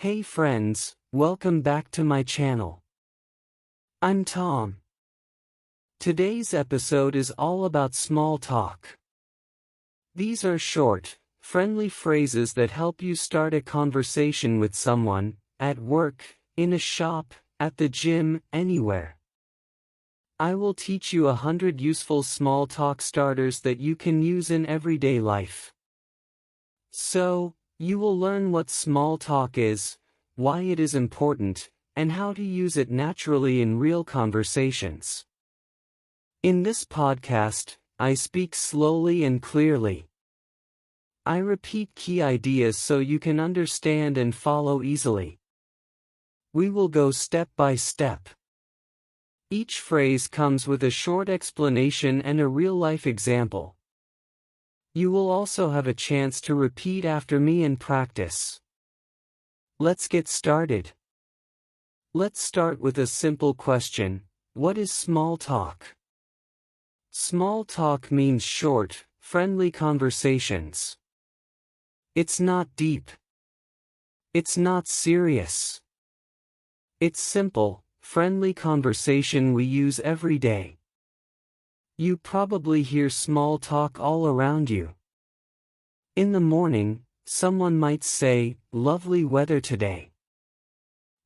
Hey friends, welcome back to my channel. I'm Tom. Today's episode is all about small talk. These are short, friendly phrases that help you start a conversation with someone, at work, in a shop, at the gym, anywhere. I will teach you 100 useful small talk starters that you can use in everyday life. So, you will learn what small talk is, why it is important, and how to use it naturally in real conversations. In this podcast, I speak slowly and clearly. I repeat key ideas so you can understand and follow easily. We will go step by step. Each phrase comes with a short explanation and a real-life example. You will also have a chance to repeat after me and practice. Let's get started. Let's start with a simple question. What is small talk? Small talk means short, friendly conversations. It's not deep. It's not serious. It's simple, friendly conversation we use every day. You probably hear small talk all around you. In the morning, someone might say, "Lovely weather today."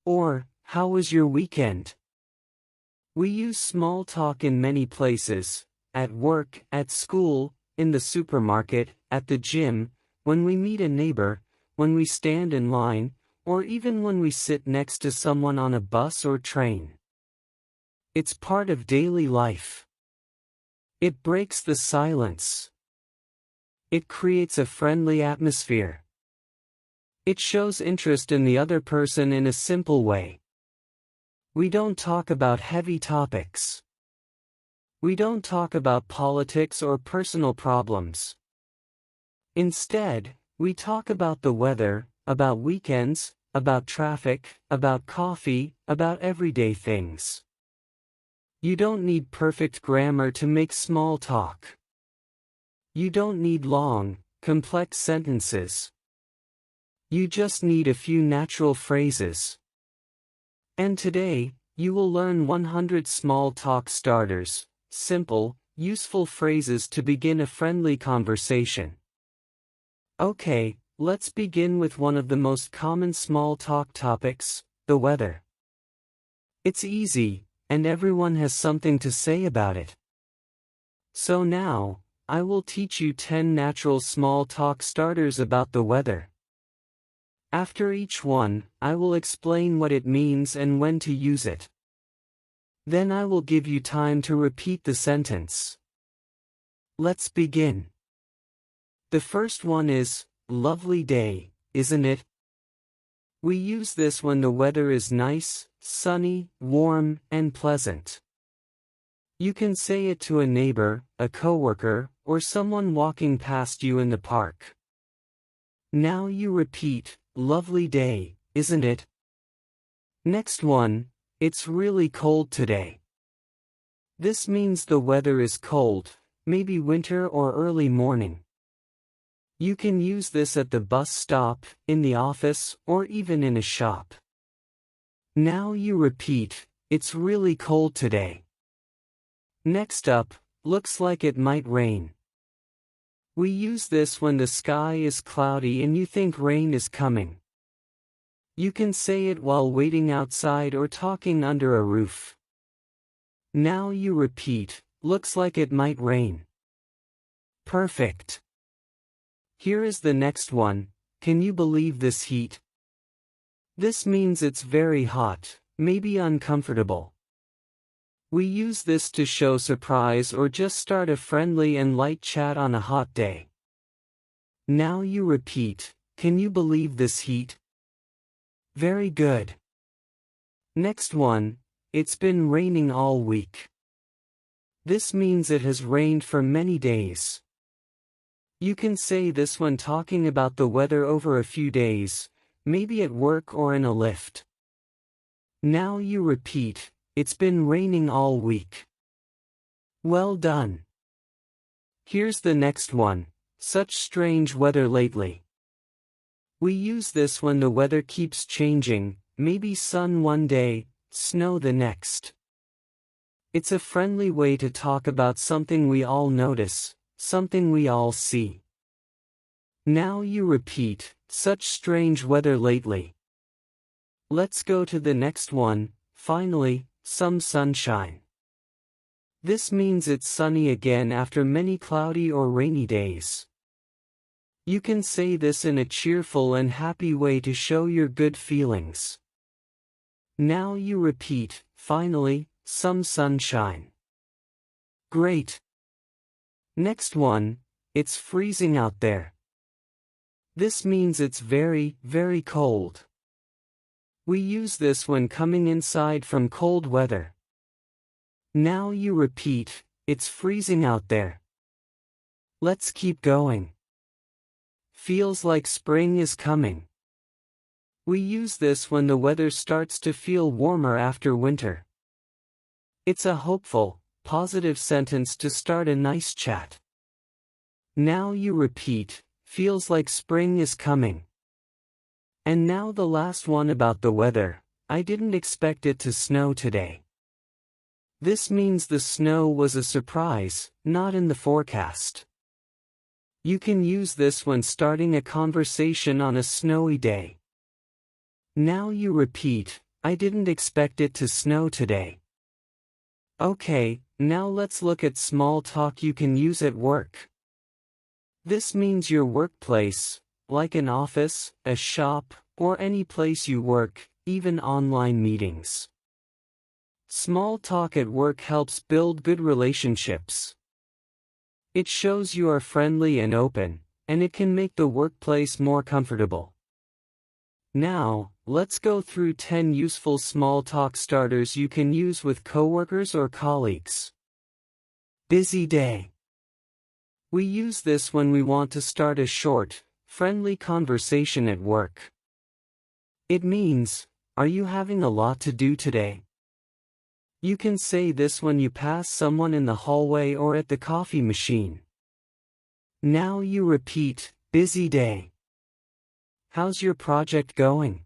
Or, "How was your weekend?" We use small talk in many places, at work, at school, in the supermarket, at the gym, when we meet a neighbor, when we stand in line, or even when we sit next to someone on a bus or train. It's part of daily life. It breaks the silence. It creates a friendly atmosphere. It shows interest in the other person in a simple way. We don't talk about heavy topics. We don't talk about politics or personal problems. Instead, we talk about the weather, about weekends, about traffic, about coffee, about everyday things. You don't need perfect grammar to make small talk. You don't need long, complex sentences. You just need a few natural phrases. And today, you will learn 100 small talk starters, simple, useful phrases to begin a friendly conversation. Okay, let's begin with one of the most common small talk topics, the weather. It's easy, and everyone has something to say about it. So now, I will teach you 10 natural small talk starters about the weather. After each one, I will explain what it means and when to use it. Then I will give you time to repeat the sentence. Let's begin. The first one is, "Lovely day, isn't it?" We use this when the weather is nice, sunny, warm, and pleasant. You can say it to a neighbor, a coworker, or someone walking past you in the park. Now you repeat, "Lovely day, isn't it?" Next one, "It's really cold today." This means the weather is cold, maybe winter or early morning. You can use this at the bus stop, in the office, or even in a shop. Now you repeat, "It's really cold today." Next up, "Looks like it might rain." We use this when the sky is cloudy and you think rain is coming. You can say it while waiting outside or talking under a roof. Now you repeat, "Looks like it might rain." Perfect. Here is the next one, "Can you believe this heat?" This means it's very hot, maybe uncomfortable. We use this to show surprise or just start a friendly and light chat on a hot day. Now you repeat, "Can you believe this heat?" Very good. Next one, "It's been raining all week." This means it has rained for many days. You can say this when talking about the weather over a few days, maybe at work or in a lift. Now you repeat, "It's been raining all week." Well done. Here's the next one, "Such strange weather lately." We use this when the weather keeps changing, maybe sun one day, snow the next. It's a friendly way to talk about something we all notice, something we all see. Now you repeat, such strange weather lately. Let's go to the next one, finally, some sunshine. This means it's sunny again after many cloudy or rainy days. You can say this in a cheerful and happy way to show your good feelings. Now you repeat, finally, some sunshine. Great. Next one, it's freezing out there. This means it's very, very cold. We use this when coming inside from cold weather. Now you repeat, it's freezing out there. Let's keep going. Feels like spring is coming. We use this when the weather starts to feel warmer after winter. It's a hopeful, positive sentence to start a nice chat. Now you repeat, feels like spring is coming. And now the last one about the weather, I didn't expect it to snow today. This means the snow was a surprise, not in the forecast. You can use this when starting a conversation on a snowy day. Now you repeat, I didn't expect it to snow today. Okay, now let's look at small talk you can use at work. This means your workplace, like an office, a shop, or any place you work, even online meetings. Small talk at work helps build good relationships. It shows you are friendly and open, and it can make the workplace more comfortable. Now, let's go through 10 useful small talk starters you can use with coworkers or colleagues. Busy day. We use this when we want to start a short, friendly conversation at work. It means, are you having a lot to do today? You can say this when you pass someone in the hallway or at the coffee machine. Now you repeat, busy day. How's your project going?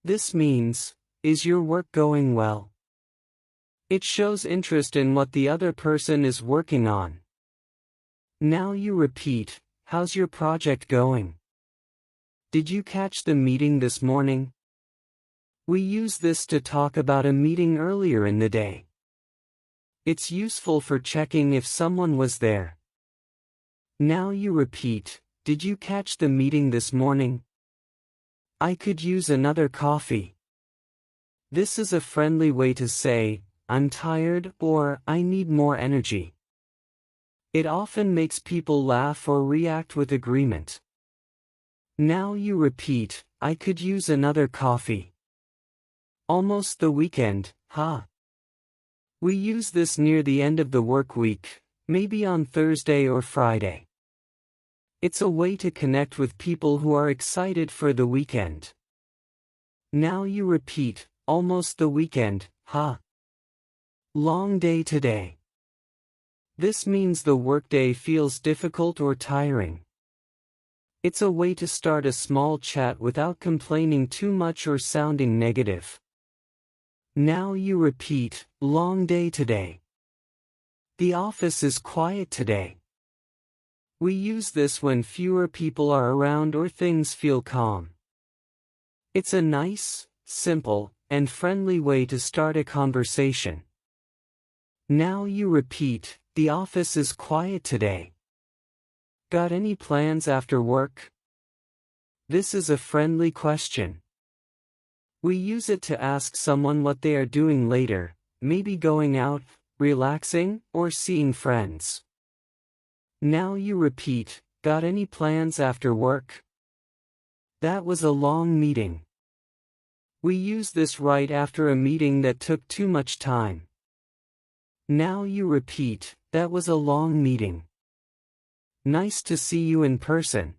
This means, is your work going well? It shows interest in what the other person is working on. Now you repeat, how's your project going? Did you catch the meeting this morning? We use this to talk about a meeting earlier in the day. It's useful for checking if someone was there. Now you repeat, did you catch the meeting this morning? I could use another coffee. This is a friendly way to say, I'm tired or I need more energy. It often makes people laugh or react with agreement. Now you repeat, I could use another coffee. Almost the weekend, huh? We use this near the end of the work week, maybe on Thursday or Friday. It's a way to connect with people who are excited for the weekend. Now you repeat, almost the weekend, huh? Long day today. This means the workday feels difficult or tiring. It's a way to start a small chat without complaining too much or sounding negative. Now you repeat, long day today. The office is quiet today. We use this when fewer people are around or things feel calm. It's a nice, simple, and friendly way to start a conversation. Now you repeat, the office is quiet today. Got any plans after work? This is a friendly question. We use it to ask someone what they are doing later, maybe going out, relaxing, or seeing friends. Now you repeat, got any plans after work? That was a long meeting. We use this right after a meeting that took too much time. Now you repeat, that was a long meeting. Nice to see you in person.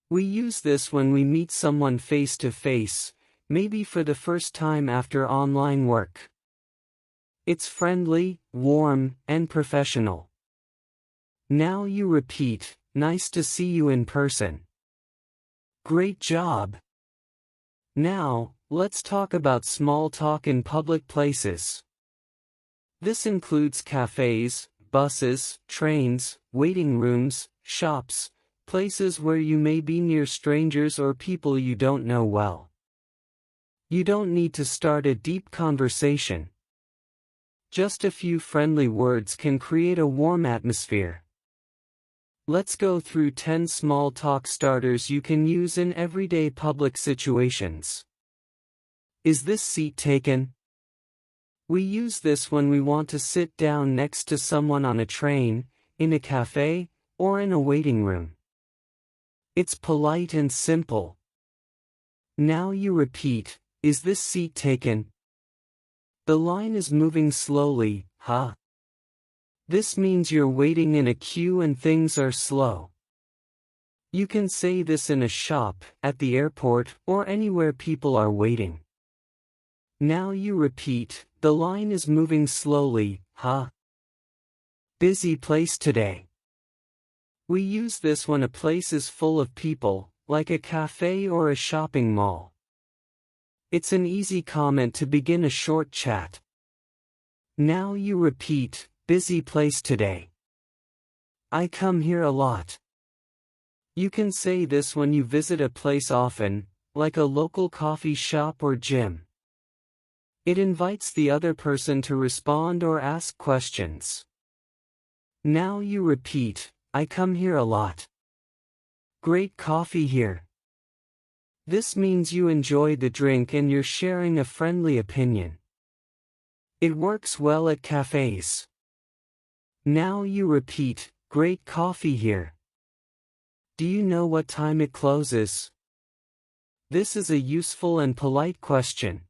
We use this when we meet someone face to face, maybe for the first time after online work. It's friendly, warm, and professional. Now you repeat, nice to see you in person. Great job! Now, let's talk about small talk in public places. This includes cafes, buses, trains, waiting rooms, shops, places where you may be near strangers or people you don't know well. You don't need to start a deep conversation. Just a few friendly words can create a warm atmosphere. Let's go through 10 small talk starters you can use in everyday public situations. Is this seat taken? We use this when we want to sit down next to someone on a train, in a cafe, or in a waiting room. It's polite and simple. Now you repeat, is this seat taken? The line is moving slowly, huh? This means you're waiting in a queue and things are slow. You can say this in a shop, at the airport, or anywhere people are waiting. Now you repeat, the line is moving slowly, huh? Busy place today. We use this when a place is full of people, like a cafe or a shopping mall. It's an easy comment to begin a short chat. Now you repeat, busy place today. I come here a lot. You can say this when you visit a place often, like a local coffee shop or gym. It invites the other person to respond or ask questions. Now you repeat, I come here a lot. Great coffee here. This means you enjoy the drink and you're sharing a friendly opinion. It works well at cafes. Now you repeat, great coffee here. Do you know what time it closes? This is a useful and polite question.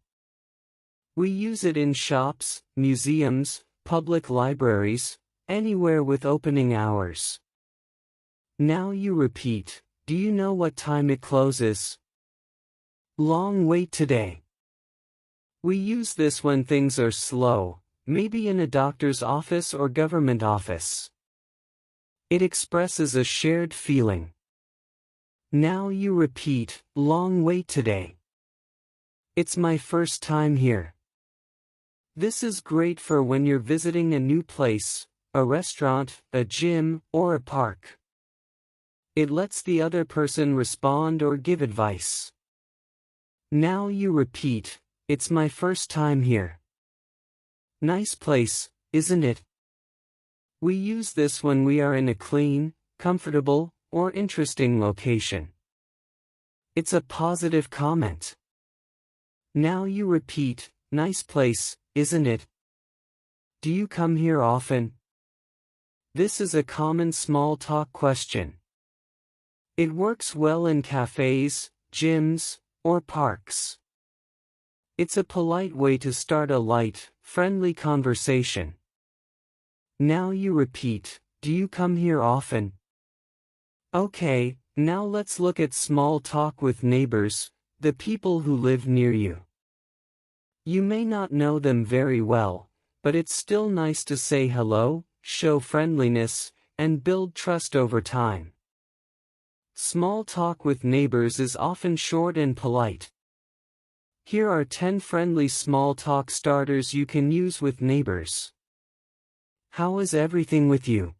We use it in shops, museums, public libraries, anywhere with opening hours. Now you repeat, do you know what time it closes? Long wait today. We use this when things are slow, maybe in a doctor's office or government office. It expresses a shared feeling. Now you repeat, long wait today. It's my first time here. This is great for when you're visiting a new place, a restaurant, a gym, or a park. It lets the other person respond or give advice. Now you repeat, it's my first time here. Nice place, isn't it? We use this when we are in a clean, comfortable, or interesting location. It's a positive comment. Now you repeat, nice place, isn't it? Do you come here often? This is a common small talk question. It works well in cafes, gyms, or parks. It's a polite way to start a light, friendly conversation. Now you repeat, do you come here often? Okay, now let's look at small talk with neighbors, the people who live near you. You may not know them very well, but it's still nice to say hello, show friendliness, and build trust over time. Small talk with neighbors is often short and polite. Here are 10 friendly small talk starters you can use with neighbors. How is everything with you?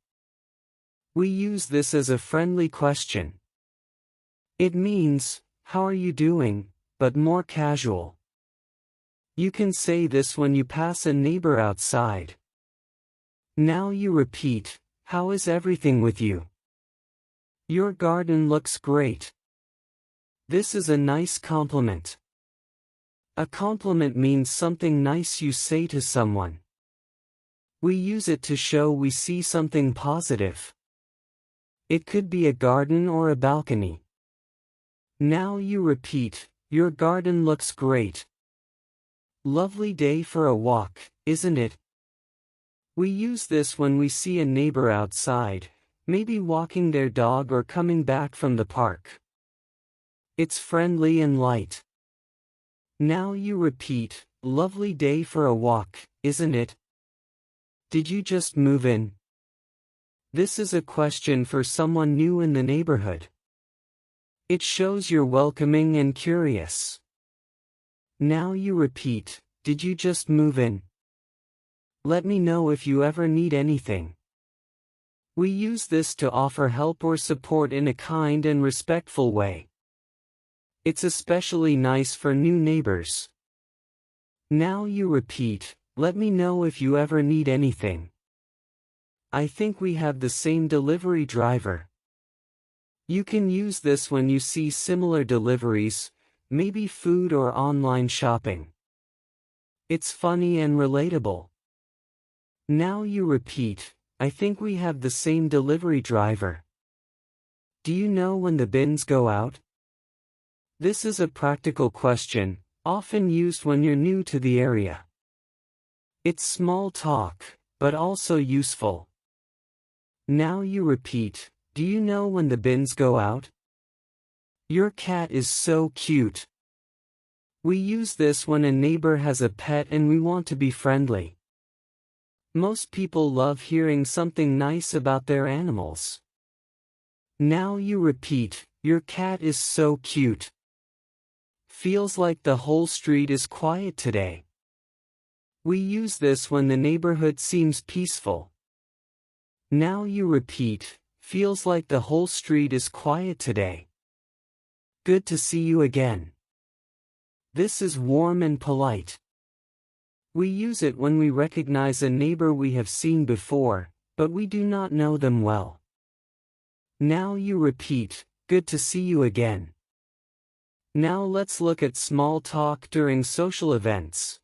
We use this as a friendly question. It means, how are you doing, but more casual. You can say this when you pass a neighbor outside. Now you repeat, how is everything with you? Your garden looks great. This is a nice compliment. A compliment means something nice you say to someone. We use it to show we see something positive. It could be a garden or a balcony. Now you repeat, your garden looks great. Lovely day for a walk, isn't it? We use this when we see a neighbor outside, maybe walking their dog or coming back from the park. It's friendly and light. Now you repeat, lovely day for a walk, isn't it? Did you just move in? This is a question for someone new in the neighborhood. It shows you're welcoming and curious. Now you repeat, did you just move in? Let me know if you ever need anything. We use this to offer help or support in a kind and respectful way. It's especially nice for new neighbors. Now you repeat, let me know if you ever need anything. I think we have the same delivery driver. You can use this when you see similar deliveries, maybe food or online shopping. It's funny and relatable. Now you repeat, I think we have the same delivery driver. Do you know when the bins go out? This is a practical question, often used when you're new to the area. It's small talk, but also useful. Now you repeat, do you know when the bins go out? Your cat is so cute. We use this when a neighbor has a pet and we want to be friendly. Most people love hearing something nice about their animals. Now you repeat, your cat is so cute. Feels like the whole street is quiet today. We use this when the neighborhood seems peaceful. Now you repeat, feels like the whole street is quiet today. Good to see you again. This is warm and polite. We use it when we recognize a neighbor we have seen before, but we do not know them well. Now you repeat, good to see you again. Now let's look at small talk during social events.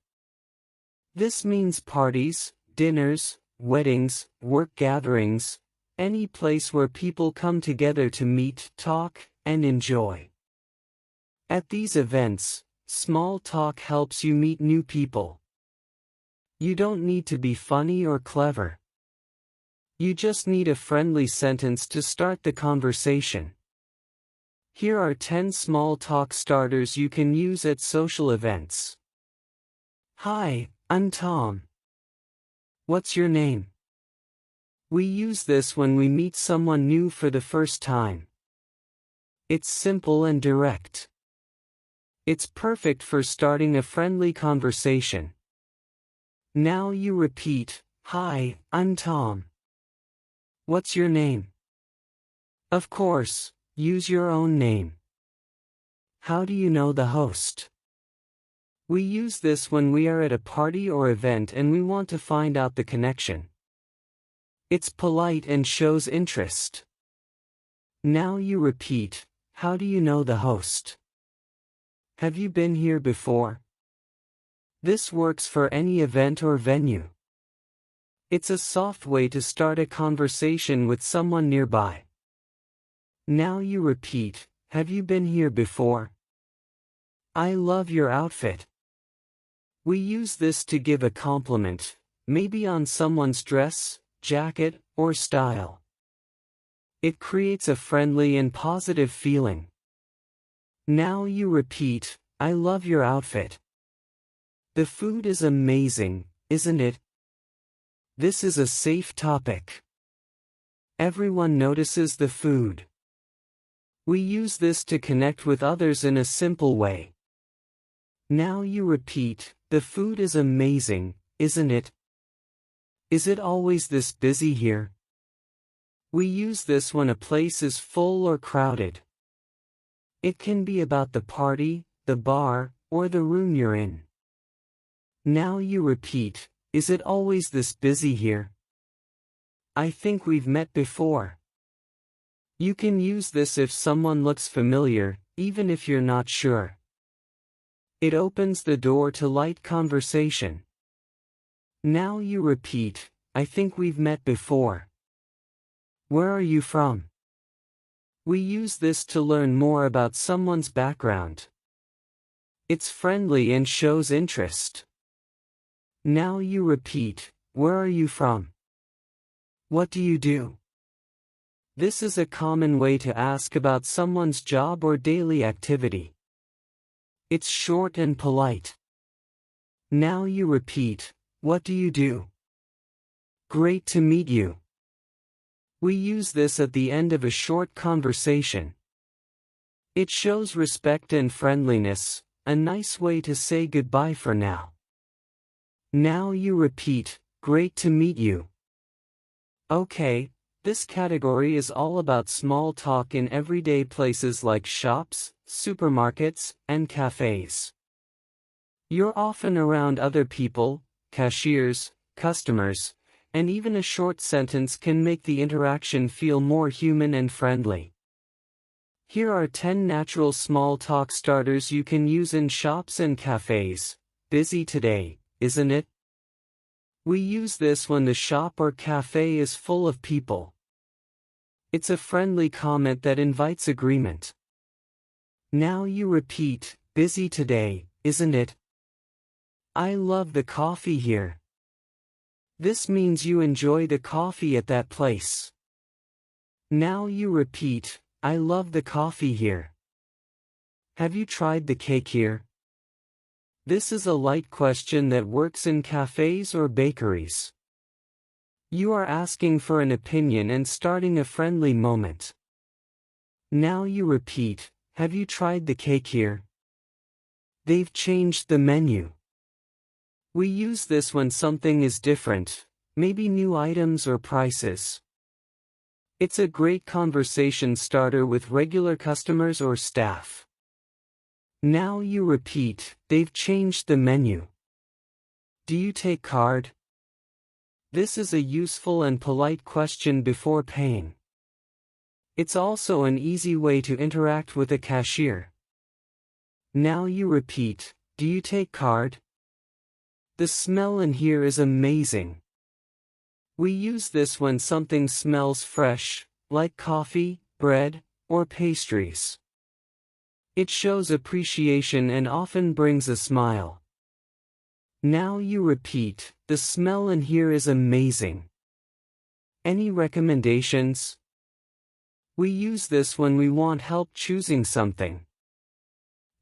This means parties, dinners, weddings, work gatherings, any place where people come together to meet, talk, and enjoy. At these events, small talk helps you meet new people. You don't need to be funny or clever. You just need a friendly sentence to start the conversation. Here are 10 small talk starters you can use at social events. Hi, I'm Tom. What's your name? We use this when we meet someone new for the first time. It's simple and direct. It's perfect for starting a friendly conversation. Now you repeat, hi, I'm Tom. What's your name? Of course, use your own name. How do you know the host? We use this when we are at a party or event and we want to find out the connection. It's polite and shows interest. Now you repeat, how do you know the host? Have you been here before? This works for any event or venue. It's a soft way to start a conversation with someone nearby. Now you repeat, have you been here before? I love your outfit. We use this to give a compliment, maybe on someone's dress, jacket, or style. It creates a friendly and positive feeling. Now you repeat, I love your outfit. The food is amazing, isn't it? This is a safe topic. Everyone notices the food. We use this to connect with others in a simple way. Now you repeat, the food is amazing, isn't it? Is it always this busy here? We use this when a place is full or crowded. It can be about the party, the bar, or the room you're in. Now you repeat, is it always this busy here? I think we've met before. You can use this if someone looks familiar, even if you're not sure. It opens the door to light conversation. Now you repeat, I think we've met before. Where are you from? We use this to learn more about someone's background. It's friendly and shows interest. Now you repeat, where are you from? What do you do? This is a common way to ask about someone's job or daily activity. It's short and polite. Now you repeat, what do you do? Great to meet you. We use this at the end of a short conversation. It shows respect and friendliness, a nice way to say goodbye for now. Now you repeat, great to meet you. Okay, this category is all about small talk in everyday places like shops, supermarkets, and cafes. You're often around other people, cashiers, customers, and even a short sentence can make the interaction feel more human and friendly. Here are 10 natural small talk starters you can use in shops and cafes. Busy today, isn't it? We use this when the shop or cafe is full of people. It's a friendly comment that invites agreement. Now you repeat, busy today, isn't it? I love the coffee here. This means you enjoy the coffee at that place. Now you repeat, I love the coffee here. Have you tried the cake here? This is a light question that works in cafes or bakeries. You are asking for an opinion and starting a friendly moment. Now you repeat, have you tried the cake here? They've changed the menu. We use this when something is different, maybe new items or prices. It's a great conversation starter with regular customers or staff. Now you repeat, they've changed the menu. Do you take card? This is a useful and polite question before paying. It's also an easy way to interact with a cashier. Now you repeat, do you take card? The smell in here is amazing. We use this when something smells fresh, like coffee, bread, or pastries. It shows appreciation and often brings a smile. Now you repeat, the smell in here is amazing. Any recommendations? We use this when we want help choosing something.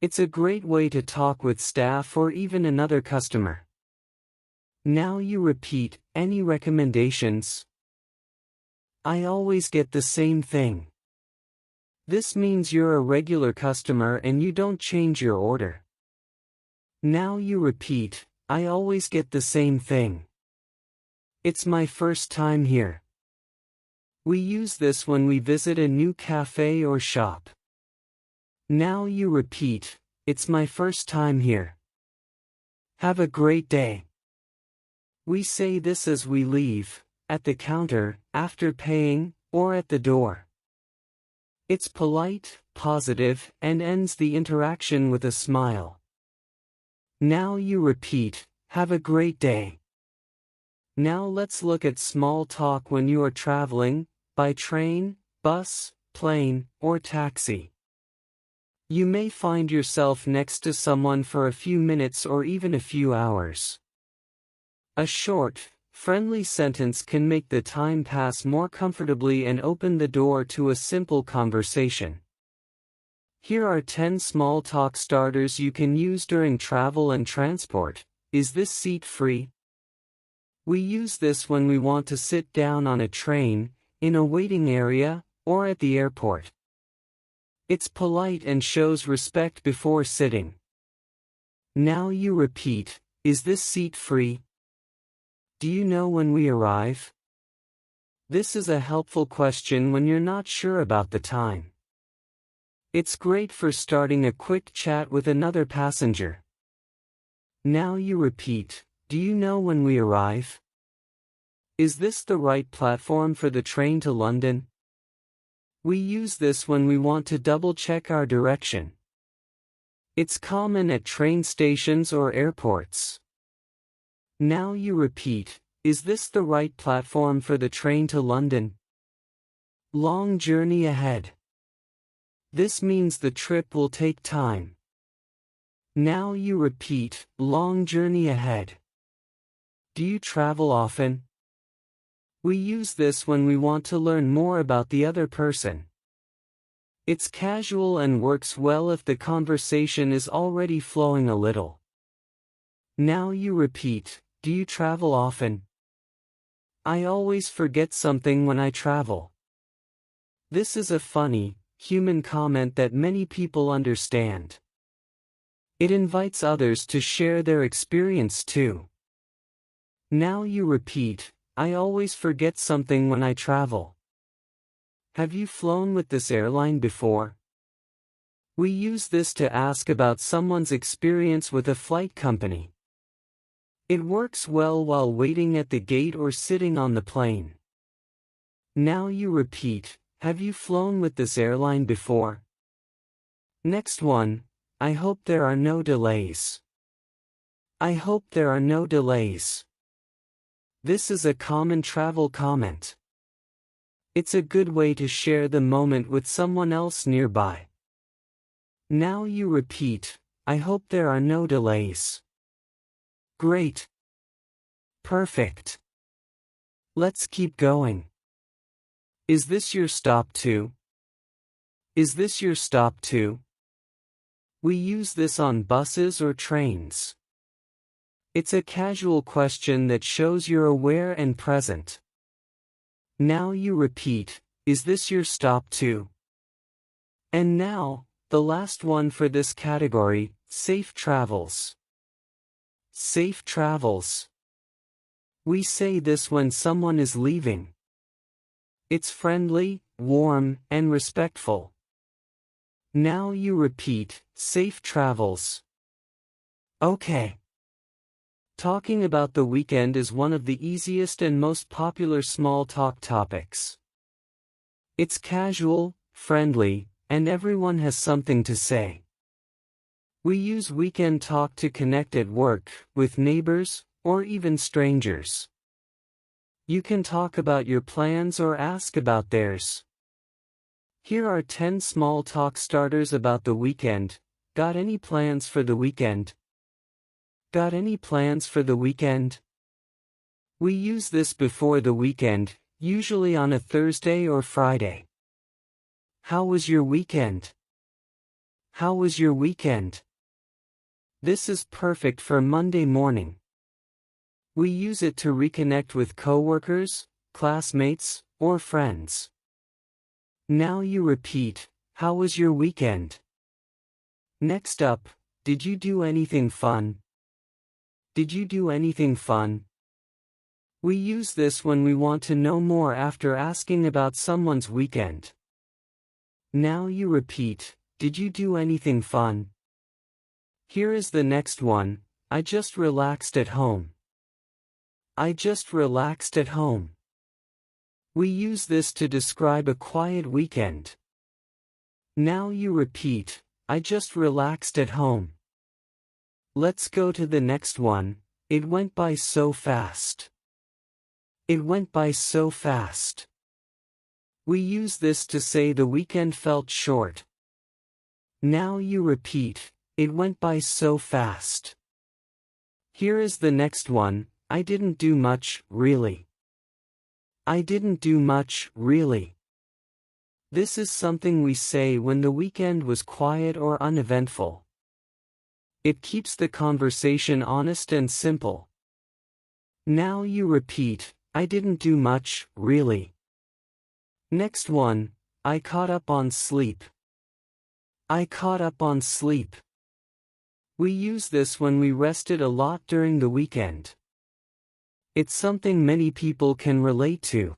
It's a great way to talk with staff or even another customer. Now you repeat, any recommendations? I always get the same thing. This means you're a regular customer and you don't change your order. Now you repeat, I always get the same thing. It's my first time here. We use this when we visit a new cafe or shop. Now you repeat, it's my first time here. Have a great day. We say this as we leave, at the counter, after paying, or at the door. It's polite, positive, and ends the interaction with a smile. Now you repeat, have a great day. Now let's look at small talk when you are traveling, by train, bus, plane, or taxi. You may find yourself next to someone for a few minutes or even a few hours. A short, friendly sentence can make the time pass more comfortably and open the door to a simple conversation. Here are 10 small talk starters you can use during travel and transport. Is this seat free? We use this when we want to sit down on a train, in a waiting area, or at the airport. It's polite and shows respect before sitting. Now you repeat, is this seat free? Do you know when we arrive? This is a helpful question when you're not sure about the time. It's great for starting a quick chat with another passenger. Now you repeat, do you know when we arrive? Is this the right platform for the train to London? We use this when we want to double-check our direction. It's common at train stations or airports. Now you repeat, is this the right platform for the train to London? Long journey ahead. This means the trip will take time. Now you repeat, long journey ahead. Do you travel often? We use this when we want to learn more about the other person. It's casual and works well if the conversation is already flowing a little. Now you repeat, do you travel often? I always forget something when I travel. This is a funny, human comment that many people understand. It invites others to share their experience too. Now you repeat, I always forget something when I travel. Have you flown with this airline before? We use this to ask about someone's experience with a flight company. It works well while waiting at the gate or sitting on the plane. Now you repeat, have you flown with this airline before? Next one, I hope there are no delays. I hope there are no delays. This is a common travel comment. It's a good way to share the moment with someone else nearby. Now you repeat, I hope there are no delays. Great. Perfect. Let's keep going. Is this your stop too? Is this your stop too? We use this on buses or trains. It's a casual question that shows you're aware and present. Now you repeat, is this your stop too? And now, the last one for this category, safe travels. Safe travels. We say this when someone is leaving. It's friendly, warm, and respectful. Now you repeat, safe travels. Okay. Talking about the weekend is one of the easiest and most popular small talk topics. It's casual, friendly, and everyone has something to say. We use weekend talk to connect at work, with neighbors, or even strangers. You can talk about your plans or ask about theirs. Here are 10 small talk starters about the weekend. Got any plans for the weekend? Got any plans for the weekend? We use this before the weekend, usually on a Thursday or Friday. How was your weekend? How was your weekend? This is perfect for Monday morning. We use it to reconnect with coworkers, classmates, or friends. Now you repeat, how was your weekend? Next up, did you do anything fun? Did you do anything fun? We use this when we want to know more after asking about someone's weekend. Now you repeat, did you do anything fun? Here is the next one, I just relaxed at home. I just relaxed at home. We use this to describe a quiet weekend. Now you repeat, I just relaxed at home. Let's go to the next one, it went by so fast. It went by so fast. We use this to say the weekend felt short. Now you repeat, it went by so fast. Here is the next one, I didn't do much, really. I didn't do much, really. This is something we say when the weekend was quiet or uneventful. It keeps the conversation honest and simple. Now you repeat, I didn't do much, really. Next one, I caught up on sleep. I caught up on sleep. We use this when we rested a lot during the weekend. It's something many people can relate to.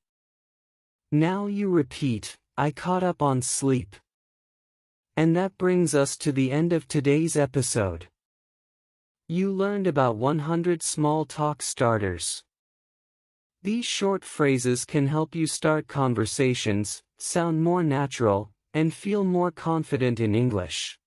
Now you repeat, I caught up on sleep. And that brings us to the end of today's episode. You learned about 100 small talk starters. These short phrases can help you start conversations, sound more natural, and feel more confident in English.